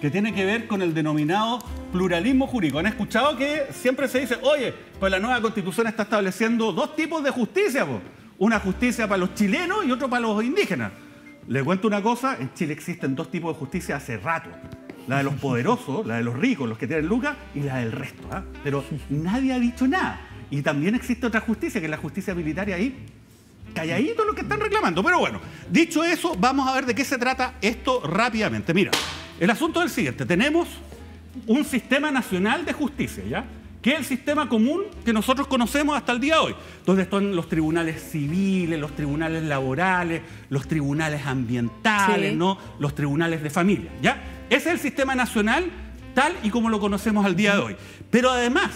que tiene que ver con el denominado pluralismo jurídico. ¿Han escuchado que siempre se dice, oye, pues la nueva Constitución está estableciendo dos tipos de justicia, po? Una justicia para los chilenos y otra para los indígenas? Les cuento una cosa, en Chile existen dos tipos de justicia hace rato. La de los poderosos, la de los ricos, los que tienen lucas, y la del resto, ¿eh? Pero nadie ha dicho nada. Y también existe otra justicia, que es la justicia militar, y ahí calladito lo que están reclamando. Pero bueno, dicho eso, vamos a ver de qué se trata esto rápidamente. Mira, el asunto es el siguiente. Tenemos un sistema nacional de justicia, ¿ya? Que es el sistema común que nosotros conocemos hasta el día de hoy, donde están los tribunales civiles, los tribunales laborales, los tribunales ambientales, sí, ¿no? Los tribunales de familia, ¿ya? Ese es el sistema nacional tal y como lo conocemos al día de hoy. Pero además,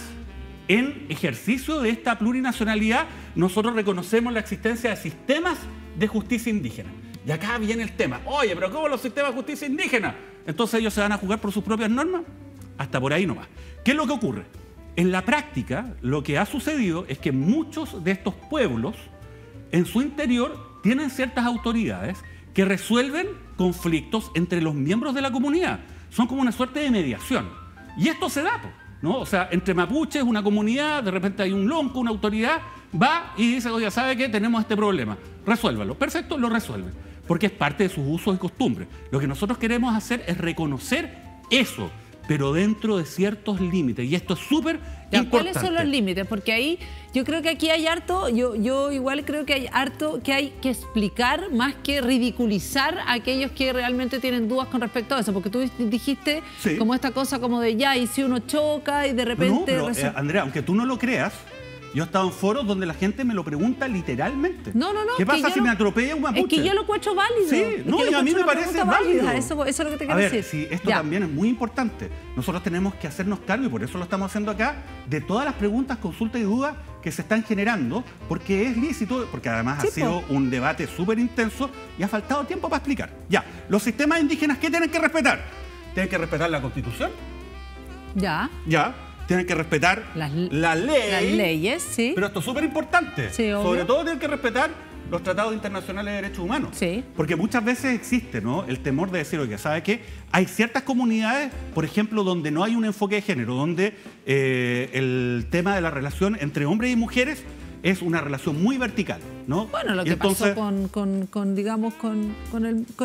en ejercicio de esta plurinacionalidad, nosotros reconocemos la existencia de sistemas de justicia indígena. Y acá viene el tema. Oye, pero ¿cómo los sistemas de justicia indígena? Entonces ellos se van a jugar por sus propias normas. Hasta por ahí nomás. ¿Qué es lo que ocurre? En la práctica, lo que ha sucedido es que muchos de estos pueblos, en su interior, tienen ciertas autoridades que resuelven conflictos entre los miembros de la comunidad. Son como una suerte de mediación. Y esto se da, ¿no? O sea, entre mapuches, una comunidad, de repente hay un lonco, una autoridad, va y dice, oye, ¿sabe qué? Tenemos este problema. Resuélvalo. Perfecto, lo resuelven. Porque es parte de sus usos y costumbres. Lo que nosotros queremos hacer es reconocer eso, pero dentro de ciertos límites. Y esto es súper importante. ¿Cuáles son los límites? Porque ahí, yo creo que aquí hay harto, yo igual creo que hay harto que hay que explicar más que ridiculizar a aquellos que realmente tienen dudas con respecto a eso. Porque tú dijiste, sí, como esta cosa como de ya, y si uno choca y de repente... No, pero, Andrea, aunque tú no lo creas, yo he estado en foros donde la gente me lo pregunta literalmente. No. ¿Qué pasa si me atropella un mapuche? Es que yo lo encuentro válido. Sí, no, y a mí me parece válido. Eso es lo que te quiero decir. Sí, esto también es muy importante. Nosotros tenemos que hacernos cargo, y por eso lo estamos haciendo acá, de todas las preguntas, consultas y dudas que se están generando, porque es lícito, porque además ha sido un debate súper intenso y ha faltado tiempo para explicar. Ya, los sistemas indígenas, ¿qué tienen que respetar? Tienen que respetar la Constitución. Ya. Tienen que respetar la ley. Las leyes, sí. Pero esto es súper importante. Sí, obvio. Sobre todo tienen que respetar los tratados internacionales de derechos humanos. Sí. Porque muchas veces existe, ¿no?, el temor de decir, oye, ¿sabe qué? Hay ciertas comunidades, por ejemplo, donde no hay un enfoque de género, donde el tema de la relación entre hombres y mujeres es una relación muy vertical, ¿no? Bueno, lo que entonces, pasó con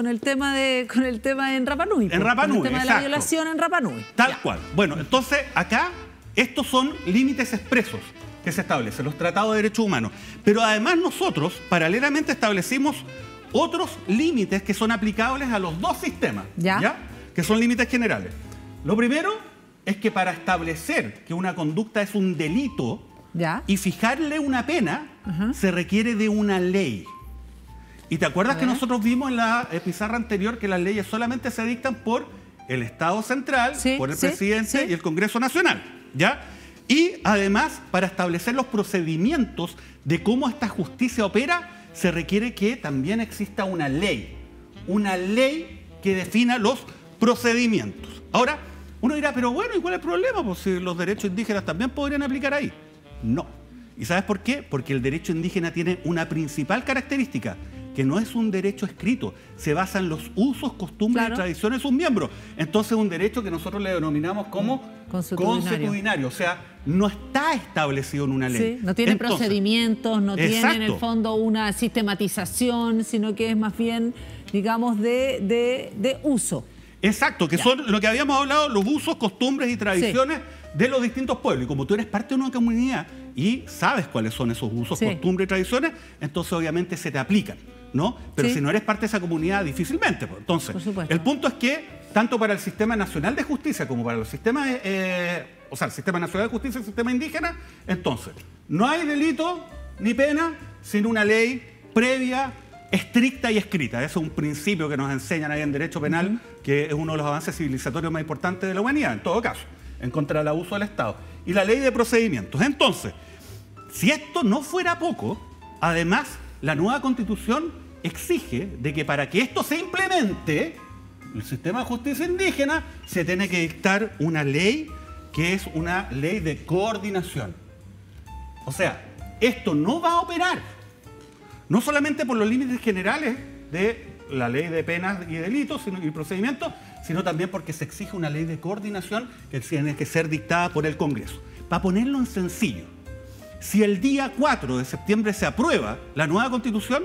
el tema en Rapa Nui. En Rapa Nui, el tema de la violación en Rapa Nui. Tal cual. Bueno, entonces acá estos son límites expresos que se establecen, los tratados de derechos humanos. Pero además nosotros, paralelamente, establecimos otros límites que son aplicables a los dos sistemas, ¿ya? Que son límites generales. Lo primero es que para establecer que una conducta es un delito y fijarle una pena, se requiere de una ley. ¿Y te acuerdas que nosotros vimos en la pizarra anterior que las leyes solamente se dictan por el Estado central, por el presidente y el Congreso Nacional, ¿ya? Y además, para establecer los procedimientos de cómo esta justicia opera, se requiere que también exista una ley que defina los procedimientos. Ahora, uno dirá, pero bueno, ¿y cuál es el problema? Pues si los derechos indígenas también podrían aplicar ahí. No. ¿Y sabes por qué? Porque el derecho indígena tiene una principal característica, que no es un derecho escrito, se basa en los usos, costumbres y tradiciones de sus miembros. Entonces es un derecho que nosotros le denominamos como consuetudinario, o sea, no está establecido en una ley. Sí, no tiene procedimientos, no tiene en el fondo una sistematización, sino que es más bien, digamos, de uso. Exacto, que son lo que habíamos hablado, los usos, costumbres y tradiciones de los distintos pueblos. Y como tú eres parte de una comunidad y sabes cuáles son esos usos, costumbres y tradiciones, entonces obviamente se te aplican, ¿no? Pero si no eres parte de esa comunidad, difícilmente. Entonces, el punto es que tanto para el Sistema Nacional de Justicia como para los sistemas, o sea, el Sistema Nacional de Justicia y el Sistema Indígena, entonces, no hay delito ni pena sin una ley previa, estricta y escrita. Ese es un principio que nos enseñan ahí en Derecho Penal, que es uno de los avances civilizatorios más importantes de la humanidad, en todo caso, en contra del abuso del Estado. Y la ley de procedimientos. Entonces, si esto no fuera poco, además, la nueva Constitución exige de que para que esto se implemente, el sistema de justicia indígena, se tiene que dictar una ley que es una ley de coordinación. O sea, esto no va a operar, no solamente por los límites generales de la ley de penas y delitos y procedimientos, sino también porque se exige una ley de coordinación que tiene que ser dictada por el Congreso. Para ponerlo en sencillo, si el día 4 de septiembre se aprueba la nueva Constitución,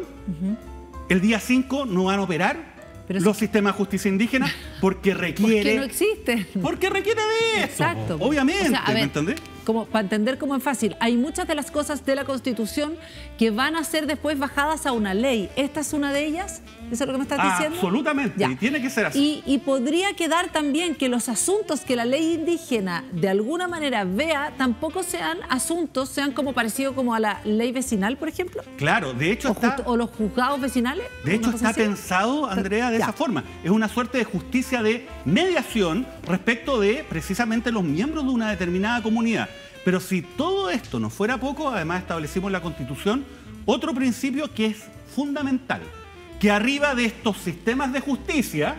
el día 5 no van a operar los sistemas de justicia indígena porque requiere... Porque no existen. Porque requiere de eso. Exacto. Obviamente, O sea, a ver, ¿me entendés? Como para entender cómo es fácil, hay muchas de las cosas de la Constitución que van a ser después bajadas a una ley. ¿Esta es una de ellas? ¿Eso es lo que me estás diciendo? Absolutamente, Ya. y tiene que ser así. Y podría quedar también que los asuntos que la ley indígena de alguna manera vea tampoco sean asuntos, sean como parecido como a la ley vecinal, por ejemplo. Claro, de hecho está... O los juzgados vecinales. De hecho, una cosa está así. pensado, Andrea, de Ya. esa forma. Es una suerte de justicia de mediación respecto de precisamente los miembros de una determinada comunidad. Pero si todo esto no fuera poco, además establecimos en la Constitución otro principio que es fundamental, que arriba de estos sistemas de justicia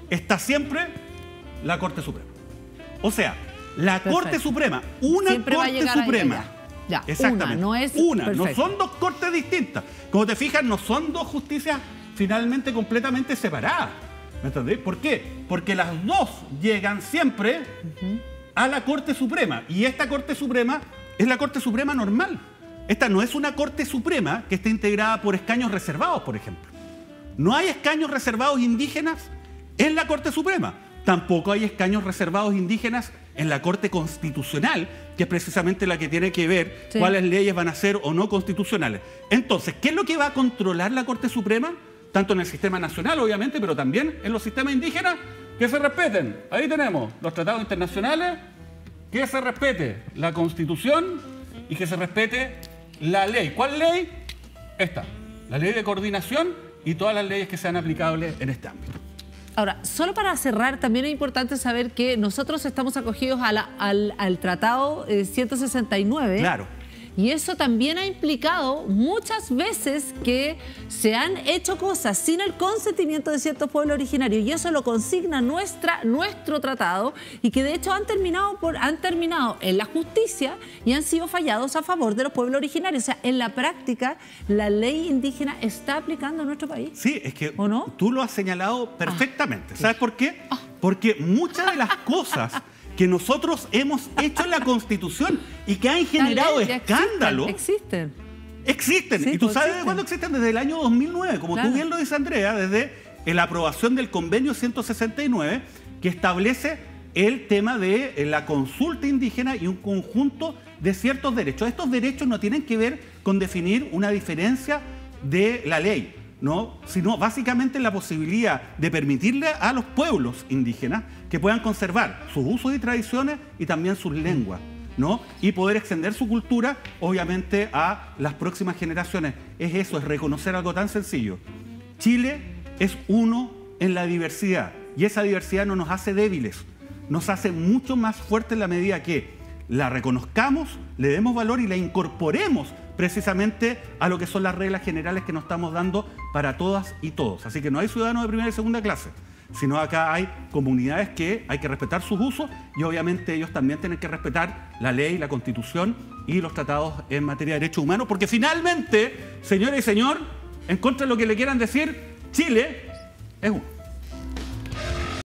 está siempre la Corte Suprema. O sea, la Perfecto. Corte Suprema, una Siempre va a Corte llegar a Suprema. ella. Ya, Exactamente. una, no es... Una, no perfecto. son dos cortes distintas. Como te fijas, no son dos justicias finalmente completamente separadas. ¿Me entendés? ¿Por qué? Porque las dos llegan siempre a la Corte Suprema. Y esta Corte Suprema es la Corte Suprema normal. Esta no es una Corte Suprema que esté integrada por escaños reservados, por ejemplo. No hay escaños reservados indígenas en la Corte Suprema. Tampoco hay escaños reservados indígenas en la Corte Constitucional, que es precisamente la que tiene que ver cuáles leyes van a ser o no constitucionales. Entonces, ¿qué es lo que va a controlar la Corte Suprema? Tanto en el sistema nacional, obviamente, pero también en los sistemas indígenas, que se respeten. Ahí tenemos los tratados internacionales, que se respete la Constitución y que se respete la ley. ¿Cuál ley? Esta, la ley de coordinación y todas las leyes que sean aplicables en este ámbito. Ahora, solo para cerrar, también es importante saber que nosotros estamos acogidos al Tratado 169. Claro. Y eso también ha implicado muchas veces que se han hecho cosas sin el consentimiento de ciertos pueblos originarios, y eso lo consigna nuestro tratado, y que de hecho han terminado en la justicia y han sido fallados a favor de los pueblos originarios. O sea, en la práctica, la ley indígena está aplicando en nuestro país. Sí, es que ¿O no? tú lo has señalado perfectamente. ¿Sabes por qué? Porque muchas de las cosas que nosotros hemos hecho en la Constitución y que han generado escándalo, Existen. existen. Sí, ¿Y tú pues sabes de existen. cuándo existen? Desde el año 2009, como Claro. tú bien lo dices, Andrea, desde la aprobación del Convenio 169, que establece el tema de la consulta indígena y un conjunto de ciertos derechos. Estos derechos no tienen que ver con definir una diferencia de la ley, ¿no? Sino básicamente la posibilidad de permitirle a los pueblos indígenas que puedan conservar sus usos y tradiciones y también sus lenguas, ¿no? Y poder extender su cultura, obviamente, a las próximas generaciones. Es eso, es reconocer algo tan sencillo. Chile es uno en la diversidad, y esa diversidad no nos hace débiles, nos hace mucho más fuertes en la medida que la reconozcamos, le demos valor y la incorporemos precisamente a lo que son las reglas generales que nos estamos dando para todas y todos. Así que no hay ciudadanos de primera y segunda clase, sino acá hay comunidades que hay que respetar sus usos, y obviamente ellos también tienen que respetar la ley, la Constitución y los tratados en materia de derechos humanos, porque finalmente, señora y señor, en contra de lo que le quieran decir, Chile es uno.